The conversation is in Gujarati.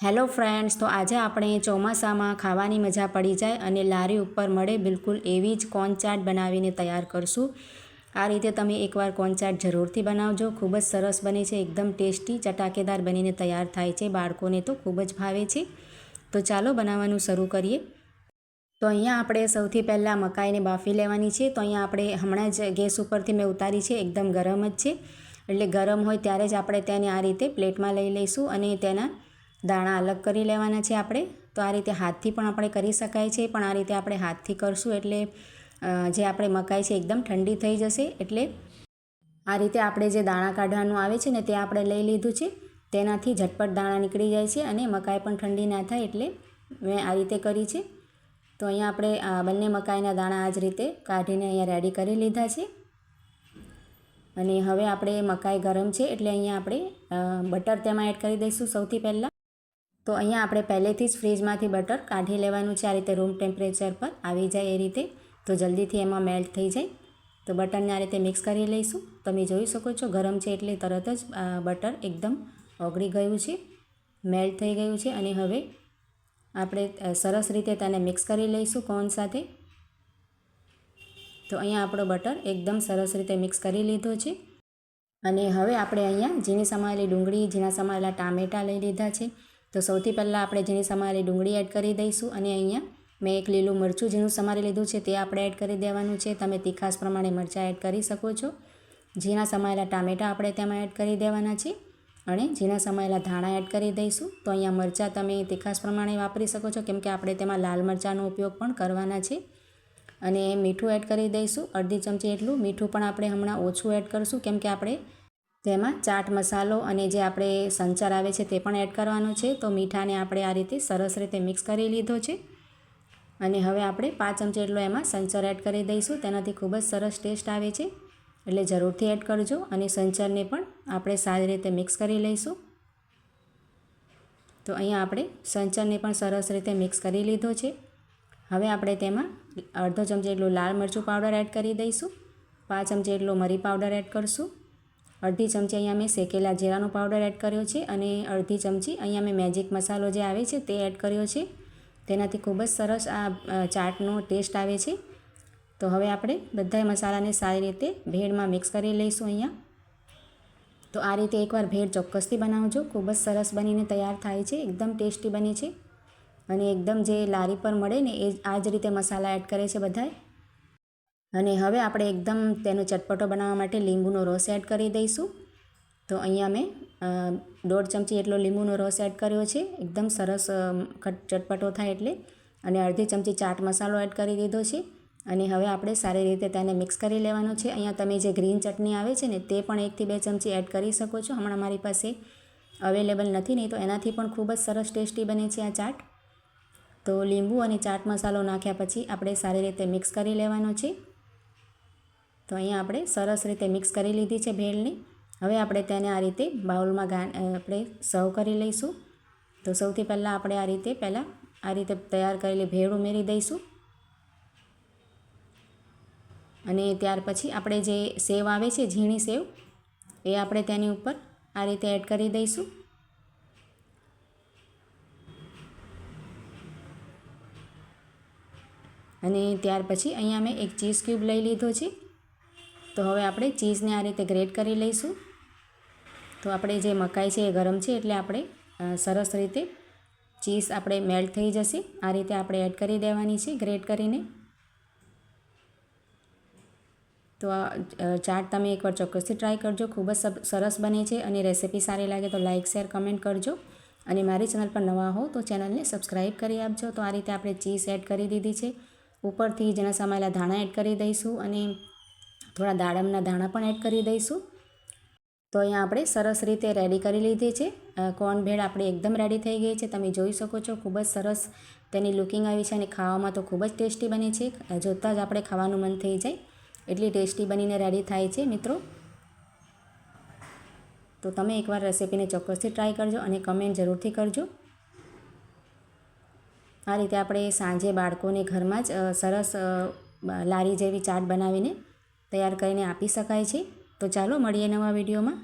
હેલો ફ્રેન્ડ્સ, તો આજે આપણે ચોમાસામાં ખાવાની મજા પડી જાય અને લારી ઉપર મળે બિલકુલ એવી જ કોર્ન ચાટ બનાવીને તૈયાર કરશું। આ રીતે તમે એકવાર કોર્ન ચાટ જરૂરથી બનાવજો। ખૂબ જ સરસ બને છે, એકદમ ટેસ્ટી ચટાકેદાર બનીને તૈયાર થાય છે। બાળકોને તો ખૂબ જ ભાવે છે। તો ચાલો બનાવવાનું શરૂ કરીએ। તો અહીંયા આપણે સૌથી પહેલાં મકાઈને બાફી લેવાની છે। તો અહીંયા આપણે હમણાં જ ગેસ ઉપરથી મેં ઉતારી છે, એકદમ ગરમ જ છે, એટલે ગરમ હોય ત્યારે જ આપણે તેને આ રીતે પ્લેટમાં લઈ લઈશું અને તેના દાણા અલગ કરી લેવાના છે આપણે। તો આ રીતે હાથથી પણ આપણે કરી શકાય છે, પણ આ રીતે આપણે હાથથી કરશું એટલે જે આપણે મકાઈ છે એકદમ ઠંડી થઈ જશે। એટલે આ રીતે આપણે જે દાણા કાઢવાનું આવે છે ને તે આપણે લઈ લીધું છે, તેનાથી ઝટપટ દાણા નીકળી જાય છે અને મકાઈ પણ ઠંડી ના થાય, એટલે મેં આ રીતે કરી છે। તો અહીંયા આપણે બંને મકાઈના દાણા આ જ રીતે કાઢીને અહીંયા રેડી કરી લીધા છે। અને હવે આપણે મકાઈ ગરમ છે એટલે અહીંયા આપણે બટર તેમાં એડ કરી દઈશું સૌથી પહેલાં। તો અહીંયા આપણે પહેલેથી જ ફ્રીજમાંથી બટર કાઢી લેવાનું છે, આ રીતે રૂમ ટેમ્પરેચર પર આવી જાય એ રીતે, તો જલ્દીથી એમાં મેલ્ટ થઈ જાય। તો બટરને આ રીતે મિક્સ કરી લઈશું। તમે જોઈ શકો છો ગરમ છે એટલે તરત જ બટર એકદમ ઓગળી ગયું છે, મેલ્ટ થઈ ગયું છે। અને હવે આપણે સરસ રીતે તેને મિક્સ કરી લઈશું કોર્ન સાથે। તો અહીંયા આપણો બટર એકદમ સરસ રીતે મિક્સ કરી લીધો છે। અને હવે આપણે અહીંયા ઝીણી સમારેલી ડુંગળી, ઝીણા સમારેલા ટામેટાં લઈ લીધા છે। તો સૌથી પહેલાં આપણે ઝીણી સમારેલી ડુંગળી એડ કરી દઈશું અને અહીંયા મેં એક લીલું મરચું ઝીણું સમારી લીધું છે, તે આપણે એડ કરી દેવાનું છે। તમે તીખાશ પ્રમાણે મરચાં એડ કરી શકો છો। ઝીણા સમારેલા ટામેટાં આપણે તેમાં એડ કરી દેવાના છે અને ઝીણા સમારેલા ધાણા એડ કરી દઈશું। તો અહીંયા મરચાં તમે તીખાશ પ્રમાણે વાપરી શકો છો, કેમ કે આપણે તેમાં લાલ મરચાંનો ઉપયોગ પણ કરવાના છે। અને મીઠું એડ કરી દઈશું, અડધી ચમચી એટલું। મીઠું પણ આપણે હમણાં ઓછું એડ કરીશું, કેમ કે આપણે તેમાં ચાટ મસાલો અને જે આપણે સંચર આવે છે તે પણ એડ કરવાનો છે। તો મીઠાને આપણે આ રીતે સરસ રીતે મિક્સ કરી લીધો છે અને હવે આપણે 5 ચમચી એટલો એમાં સંચર એડ કરી દઈશું। તેનાથી ખૂબ જ સરસ ટેસ્ટ આવે છે, એટલે જરૂરથી એડ કરજો। અને સંચરને પણ આપણે સારી રીતે મિક્સ કરી લઈશું। તો અહીંયા આપણે સંચરને પણ સરસ રીતે મિક્સ કરી લીધો છે। હવે આપણે તેમાં અડધો ચમચી એટલું લાલ મરચું પાવડર એડ કરી દઈશું, 5 ચમચી એટલો મરી પાવડર એડ કરશું, અડધી ચમચી અહીંયા મેં શેકેલા જીરાનો પાવડર એડ કર્યો છે અને અડધી ચમચી અહીંયા મેં મેજિક મસાલો જે આવે છે તે એડ કર્યો છે। તેનાથી ખૂબ જ સરસ આ ચાટનો ટેસ્ટ આવે છે। તો હવે આપણે બધા મસાલાને સારી રીતે ભેળમાં મિક્સ કરી લઈશું અહીંયા। તો આ રીતે એકવાર ભેળ ચોક્કસથી બનાવજો, ખૂબ જ સરસ બનીને તૈયાર થાય છે, એકદમ ટેસ્ટી બને છે અને એકદમ જે લારી પર મળે ને એ આ જ રીતે મસાલા એડ કરે છે બધાય। અને હવે આપણે એકદમ તેનો ચટપટો બનાવવા માટે લીંબુનો રસ એડ કરી દઈશું। તો અહીંયા મેં 1.5 ચમચી એટલો લીંબુનો રસ એડ કર્યો છે, એકદમ સરસ ચટપટો થાય એટલે। અને અડધી ચમચી ચાટ મસાલો એડ કરી દીધો છે અને હવે આપણે સારી રીતે તેને મિક્સ કરી લેવાનો છે। અહીંયા તમે જે ગ્રીન ચટણી આવે છે ને તે પણ 1 થી 2 ચમચી એડ કરી શકો છો, હમણાં મારી પાસે અવેલેબલ નથી, નહીં તો એનાથી પણ ખૂબ જ સરસ ટેસ્ટી બને છે આ ચાટ। તો લીંબુ અને ચાટ મસાલો નાખ્યા પછી આપણે સારી રીતે મિક્સ કરી લેવાનો છે। તો અહીંયા આપણે સરસ રીતે મિક્સ કરી લીધી છે ભેળને। હવે આપણે તેને આ રીતે બાઉલમાં આપણે સર્વ કરી લઈશું। તો સૌથી પહેલાં આપણે આ રીતે તૈયાર કરેલી ભેળ ઉમેરી દઈશું અને ત્યાર પછી આપણે જે સેવ આવે છે, ઝીણી સેવ, એ આપણે તેની ઉપર આ રીતે એડ કરી દઈશું। અને ત્યાર પછી અહીંયા મેં એક ચીઝ ક્યુબ લઈ લીધો છે। તો હવે આપણે ચીઝને આ રીતે ગ્રેટ કરી લઈશું। તો આપણે જે મકાઈ છે એ ગરમ છે એટલે આપણે સરસ રીતે ચીઝ આપણે મેલ્ટ થઈ જશે, આ રીતે આપણે એડ કરી દેવાની છે ગ્રેટ કરીને। તો આ ચાટ તમે એકવાર ચોક્કસથી ટ્રાય કરજો, ખૂબ જ સરસ બને છે। અને રેસિપી સારી લાગે તો લાઇક, શેર, કમેન્ટ કરજો અને મારી ચેનલ પર નવા હો તો ચેનલને સબસ્ક્રાઈબ કરી આપજો। તો આ રીતે આપણે ચીઝ એડ કરી દીધી છે, ઉપરથી જેના સમાયેલા ધાણા એડ કરી દઈશું અને થોડા દાડમના દાણા પણ એડ કરી દઈશું। તો અહીંયા આપણે સરસ રીતે રેડી કરી લીધી છે કોર્ન ભેળ, આપણે એકદમ રેડી થઈ ગઈ છે, તમે જોઈ શકો છો। ખૂબ જ સરસ તેની લુકિંગ આવી છે અને ખાવામાં તો ખૂબ જ ટેસ્ટી બની છે, જોતાં જ આપણે ખાવાનું મન થઈ જાય એટલી ટેસ્ટી બનીને રેડી થાય છે મિત્રો। તો તમે એકવાર રેસિપીને ચોક્કસથી ટ્રાય કરજો અને કમેન્ટ જરૂરથી કરજો। આ રીતે આપણે સાંજે બાળકોને ઘરમાં જ સરસ લારી જેવી ચાટ બનાવીને તૈયાર કરીને આપી શકાય છે। તો ચાલો મળીએ નવા વિડીયોમાં।